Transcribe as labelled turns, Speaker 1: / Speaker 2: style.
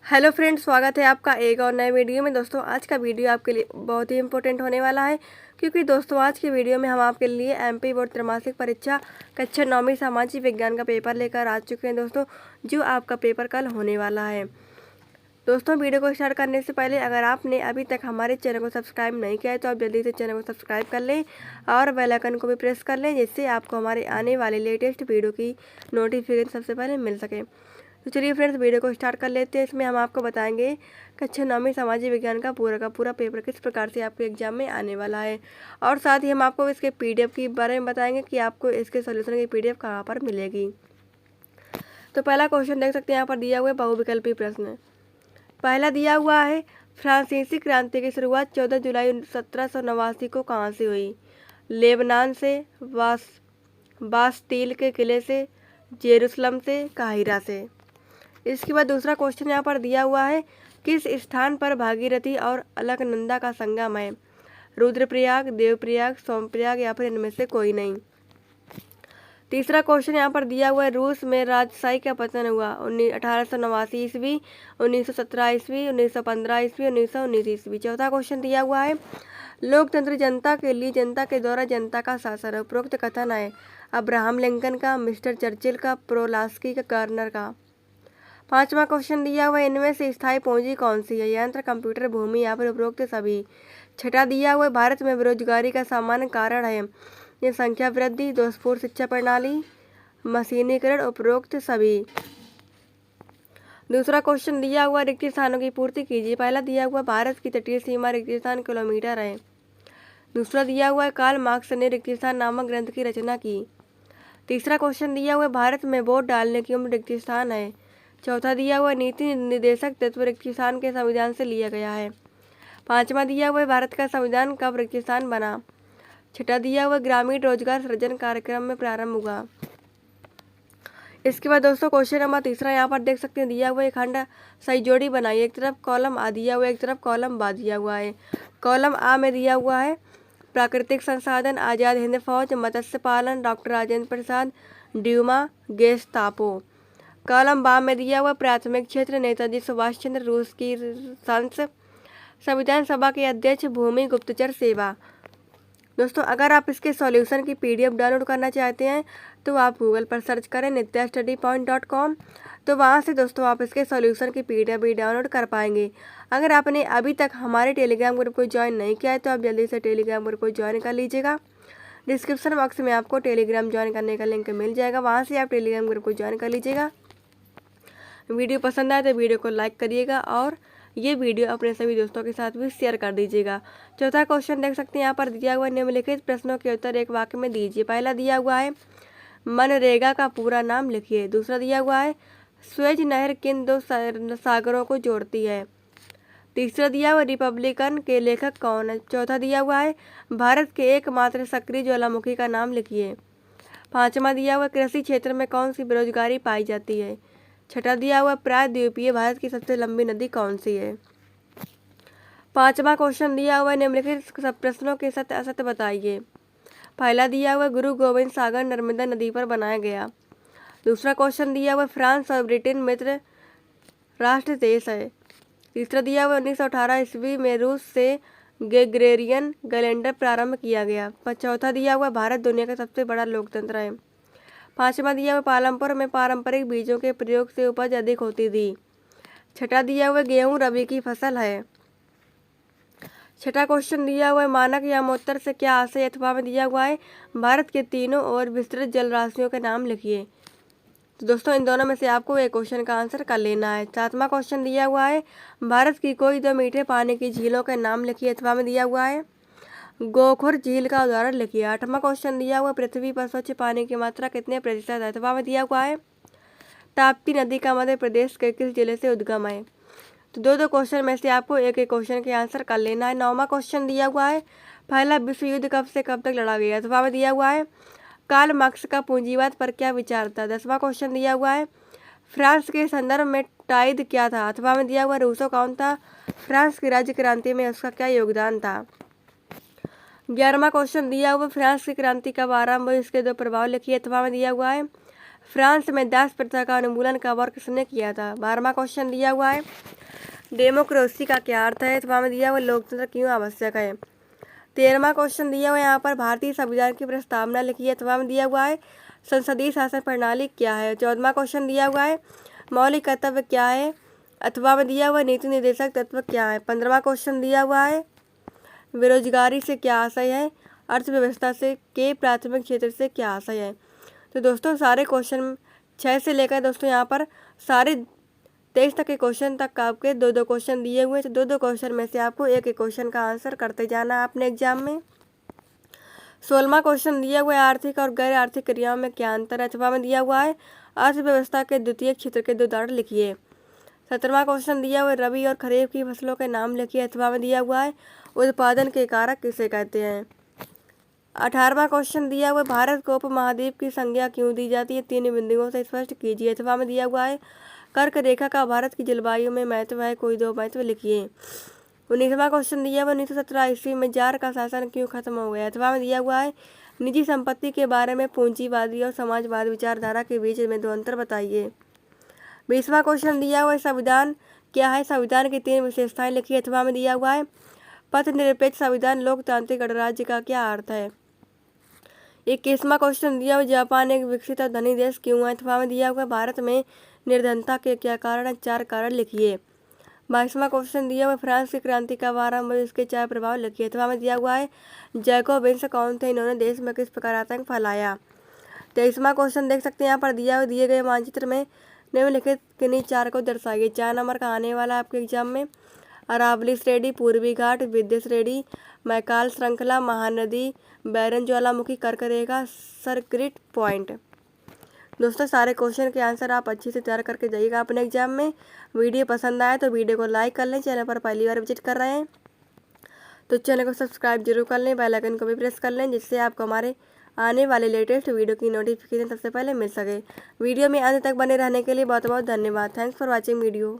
Speaker 1: Hello friends, स्वागत है आपका एक और नए वीडियो में। दोस्तों, आज का वीडियो आपके लिए बहुत ही इंपॉर्टेंट होने वाला है, क्योंकि दोस्तों आज के वीडियो में हम आपके लिए एमपी बोर्ड त्रैमासिक परीक्षा कक्षा 9वीं सामाजिक विज्ञान का पेपर लेकर आ चुके हैं दोस्तों, जो आपका पेपर कल होने वाला है। दोस्तों, वीडियो को स्टार्ट करने से पहले अगर आपने अभी तक हमारे चैनल को सब्सक्राइब नहीं किया है तो आप जल्दी से चैनल को सब्सक्राइब कर लें और बेल आइकन को भी प्रेस कर लें, जिससे आपको हमारे आने वाले लेटेस्ट वीडियो की नोटिफिकेशन सबसे पहले मिल सके। तो चलिए फ्रेंड्स, वीडियो को स्टार्ट कर लेते हैं। इसमें हम आपको बताएंगे कक्षा 9वीं सामाजिक विज्ञान का पूरा पेपर किस प्रकार से आपके एग्जाम में आने वाला है, और साथ ही हम आपको इसके पीडीएफ के बारे में बताएंगे कि आपको इसके सॉल्यूशन की पीडीएफ कहाँ पर मिलेगी। तो पहला क्वेश्चन देख सकते हैं, यहाँ पर दिया हुआ है बहुविकल्पी प्रश्न। पहला दिया हुआ है, फ्रांसीसी क्रांति की शुरुआत 14 जुलाई 1789 को कहाँ से हुई? लेबनान से, बास्टील के किले से, जेरूसलम से, काहिरा से। इसके बाद दूसरा क्वेश्चन यहाँ पर दिया हुआ है, किस स्थान पर भागीरथी और अलकनंदा का संगम है? रुद्रप्रयाग, देवप्रयाग, सोमप्रयाग या फिर इनमें से कोई नहीं। तीसरा क्वेश्चन यहाँ पर दिया हुआ है, रूस में राजशाही का पतन हुआ 1889 ईस्वी, 1917 ईस्वी, 1915 ईस्वी, 1919 ईस्वी। चौथा क्वेश्चन दिया हुआ है, लोकतंत्र जनता के लिए, जनता के द्वारा जनता का शासन। उपरोक्त कथन है अब्राहम लिंकन का, मिस्टर चर्चिल का, प्रोलास्की का, कर्नर का। पांचवा क्वेश्चन दिया हुआ है, इनमें से स्थायी पूंजी कौन सी है? यंत्र, कंप्यूटर, भूमि या फिर उपरोक्त सभी। छठा दिया हुआ है, भारत में बेरोजगारी का सामान्य कारण है जनसंख्या वृद्धि, दोषपूर्ण शिक्षा प्रणाली, मशीनीकरण, उपरोक्त सभी। दूसरा क्वेश्चन दिया हुआ, रिक्त स्थानों की पूर्ति कीजिए। पहला दिया हुआ, भारत की तटीय सीमा रिक्त स्थान किलोमीटर है। दूसरा दिया हुआ है, कार्ल मार्क्स ने रिक्त स्थान नामक ग्रंथ की रचना की। तीसरा क्वेश्चन दिया हुआ है, भारत में वोट डालने की उम्र रिक्त स्थान है। चौथा दिया हुआ, नीति निर्देशक तत्व रिक्त स्थान के संविधान से लिया गया है। पांचवा दिया हुआ, भारत का संविधान कब रिक्त स्थान बना? छठा दिया हुआ, ग्रामीण रोजगार सृजन कार्यक्रम में प्रारंभ हुआ। इसके बाद दोस्तों क्वेश्चन नंबर तीसरा यहाँ पर देख सकते हैं, दिया हुआ एक खंड सही जोड़ी बनाई। एक तरफ कॉलम आ दिया हुआ है, एक तरफ कॉलम बा दिया हुआ है। कॉलम आ में दिया हुआ है प्राकृतिक संसाधन, आज़ाद हिंद फौज, मत्स्य पालन, doctor Rajendra Prasad, Dumas, गेस्तापो। Column बा में दिया हुआ प्राथमिक क्षेत्र, नेताजी सुभाष चंद्र, रूस की संसद, संविधान सभा के अध्यक्ष, भूमि, गुप्तचर सेवा। दोस्तों, अगर आप इसके सॉल्यूशन की पीडीएफ डाउनलोड करना चाहते हैं तो आप गूगल पर सर्च करें nityastudypoint.com। तो वहाँ से दोस्तों आप इसके सॉल्यूशन की पीडीएफ भी डाउनलोड कर पाएंगे। अगर आपने अभी तक हमारे टेलीग्राम ग्रुप को ज्वाइन नहीं किया है तो आप जल्दी से टेलीग्राम ग्रुप को ज्वाइन कर लीजिएगा। डिस्क्रिप्शन बॉक्स में आपको टेलीग्राम ज्वाइन करने का लिंक मिल जाएगा, वहाँ से आप टेलीग्राम ग्रुप को ज्वाइन कर लीजिएगा। वीडियो पसंद आए तो वीडियो को लाइक करिएगा और ये वीडियो अपने सभी दोस्तों के साथ भी शेयर कर दीजिएगा। चौथा क्वेश्चन देख सकते हैं, यहाँ पर दिया हुआ निम्नलिखित प्रश्नों के उत्तर एक वाक्य में दीजिए। पहला दिया हुआ है, मनरेगा का पूरा नाम लिखिए। दूसरा दिया हुआ है, स्वेज नहर किन दो सागरों को जोड़ती है? तीसरा दिया हुआ, रिपब्लिकन के लेखक कौन है? चौथा दिया हुआ है, भारत के एकमात्र सक्रिय ज्वालामुखी का नाम लिखिए। पांचवा दिया हुआ, कृषि क्षेत्र में कौन सी बेरोजगारी पाई जाती है? छठा दिया हुआ, प्रायद्वीपीय भारत की सबसे लंबी नदी कौन सी है? पांचवा क्वेश्चन दिया हुआ, निम्नलिखित सब प्रश्नों के सत्य असत्य बताइए। पहला दिया हुआ, गुरु गोविंद सागर नर्मदा नदी पर बनाया गया। दूसरा क्वेश्चन दिया हुआ, फ्रांस और ब्रिटेन मित्र राष्ट्र देश है। तीसरा दिया हुआ, 1918 ईस्वी में रूस से ग्रेगोरियन कैलेंडर प्रारंभ किया गया। चौथा दिया हुआ, भारत दुनिया का सबसे बड़ा लोकतंत्र है। पांचवा दिया हुआ, पालमपुर में पारंपरिक बीजों के प्रयोग से उपज अधिक होती थी। छठा दिया हुआ, गेहूं रबी की फसल है। छठा क्वेश्चन दिया हुआ है, मानक यामोत्तर से क्या आशय? अथवा में दिया हुआ है, भारत के तीनों और विस्तृत जलराशियों के नाम लिखिए। तो दोस्तों, इन दोनों में से आपको एक क्वेश्चन का आंसर कर लेना है। सातवां क्वेश्चन दिया हुआ है, भारत की कोई दो मीठे पानी की झीलों के नाम लिखिए। अथवा में दिया हुआ है, गोखुर झील का उदाहरण लिखिए। आठवां क्वेश्चन दिया हुआ, पृथ्वी पर स्वच्छ पानी की मात्रा कितने प्रतिशत है? अथवा में दिया हुआ है, ताप्ती नदी का मध्य प्रदेश के किस जिले से उद्गम है? तो दो क्वेश्चन में से आपको एक एक क्वेश्चन के आंसर कर लेना है। नौवां क्वेश्चन दिया हुआ है, पहला विश्व युद्ध कब से कब तक लड़ा गया? अथवा में दिया हुआ है, कार्ल मार्क्स का पूंजीवाद पर क्या विचार था? 10वां क्वेश्चन दिया हुआ है, फ्रांस के संदर्भ में टाइद क्या था? अथवा में दिया हुआ, रूसो कौन था? फ्रांस की राज्य क्रांति में उसका क्या योगदान था? 11वां क्वेश्चन दिया हुआ, फ्रांस की क्रांति कब आरंभ हुई? इसके दो प्रभाव लिखिए। अथवा में दिया हुआ है, फ्रांस में दास प्रथा का उन्मूलन कब और किसने किया था? 12वां क्वेश्चन दिया हुआ है। डेमोक्रेसी का क्या अर्थ है? अथवा में दिया हुआ लोकतंत्र क्यों आवश्यक है? 13वां क्वेश्चन दिया हुआ है यहाँ पर भारतीय संविधान की प्रस्तावना लिखी है। अथवा में दिया हुआ है संसदीय शासन प्रणाली क्या है? 14वां क्वेश्चन दिया हुआ है मौलिक कर्तव्य क्या है? अथवा में दिया हुआ नीति निर्देशक तत्व क्या है? 15वां क्वेश्चन दिया हुआ है बेरोजगारी से क्या आशय है? अर्थव्यवस्था से के प्राथमिक क्षेत्र से क्या आशय है? तो दोस्तों सारे क्वेश्चन 6 से लेकर दोस्तों यहाँ पर सारे 23 तक के क्वेश्चन तक आपके 2-2 क्वेश्चन दिए हुए हैं। तो 2-2 क्वेश्चन में से आपको एक एक क्वेश्चन का आंसर करते जाना है अपने एग्जाम में। 16वां क्वेश्चन दिया हुआ है आर्थिक और गैर आर्थिक क्रियाओं में क्या अंतर है? अथवा में दिया हुआ है अर्थव्यवस्था के द्वितीय क्षेत्र के 2 उदाहरण लिखिए। 17वां क्वेश्चन दिया हुआ है रबी और खरीफ की फसलों के नाम लिखिए। अथवा में दिया हुआ है उत्पादन के कारक किसे कहते हैं? 18वां क्वेश्चन दिया हुआ है भारत को उपमहाद्वीप की संज्ञा क्यों दी जाती है? 3 बिंदुओं से स्पष्ट कीजिए। अथवा में दिया हुआ है कर्क रेखा का भारत की जलवायु में महत्व है, कोई 2 महत्व लिखिए। 19वां क्वेश्चन दिया हुआ 1917 ईस्वी में जार का शासन क्यों खत्म हो गया? अथवा में दिया हुआ है निजी संपत्ति के बारे में पूंजीवादी और समाजवाद विचारधारा के बीच में 2 अंतर बताइए। 20वां क्वेश्चन दिया हुआ है संविधान क्या है? संविधान की 3 विशेषताएं लिखिए। अथवा में दिया हुआ है पथ निरपेक्ष संविधान लोकतांत्रिक गणराज्य का क्या अर्थ है? 21वां क्वेश्चन दिया हुआ जापान एक विकसित और धनी देश क्यों है? अथवा में दिया हुआ भारत में निर्धनता के क्या कारण है? 4 कारण लिखिए। 22वां क्वेश्चन दिया हुआ फ्रांस की क्रांति का आरंभ और इसके 4 प्रभाव लिखिए। अथवा में दिया हुआ है जैकोबिन्स कौन थे? इन्होंने देश में किस प्रकार आतंक फैलाया? 23वां क्वेश्चन देख सकते हैं यहाँ पर दिए गए मानचित्र में निम्नलिखित किन्हीं 4 को दर्शाइए। 4 नंबर का आने वाला आपके एग्जाम में अरावली श्रेणी, पूर्वी घाट, विंध्य श्रेणी, मैकाल श्रृंखला, महानदी, बैरन ज्वालामुखी, कर्क रेखा, सरक्रिट पॉइंट। दोस्तों सारे क्वेश्चन के आंसर आप अच्छे से तैयार करके जाइएगा अपने एग्जाम में। वीडियो पसंद आए तो वीडियो को लाइक कर लें। चैनल पर पहली बार विजिट कर रहे हैं तो चैनल को सब्सक्राइब जरूर कर लें, बेल आइकन को भी प्रेस कर लें जिससे आपको हमारे आने वाले लेटेस्ट वीडियो की नोटिफिकेशन सबसे पहले मिल सके। वीडियो में अंत तक बने रहने के लिए बहुत बहुत धन्यवाद। Thanks for watching video.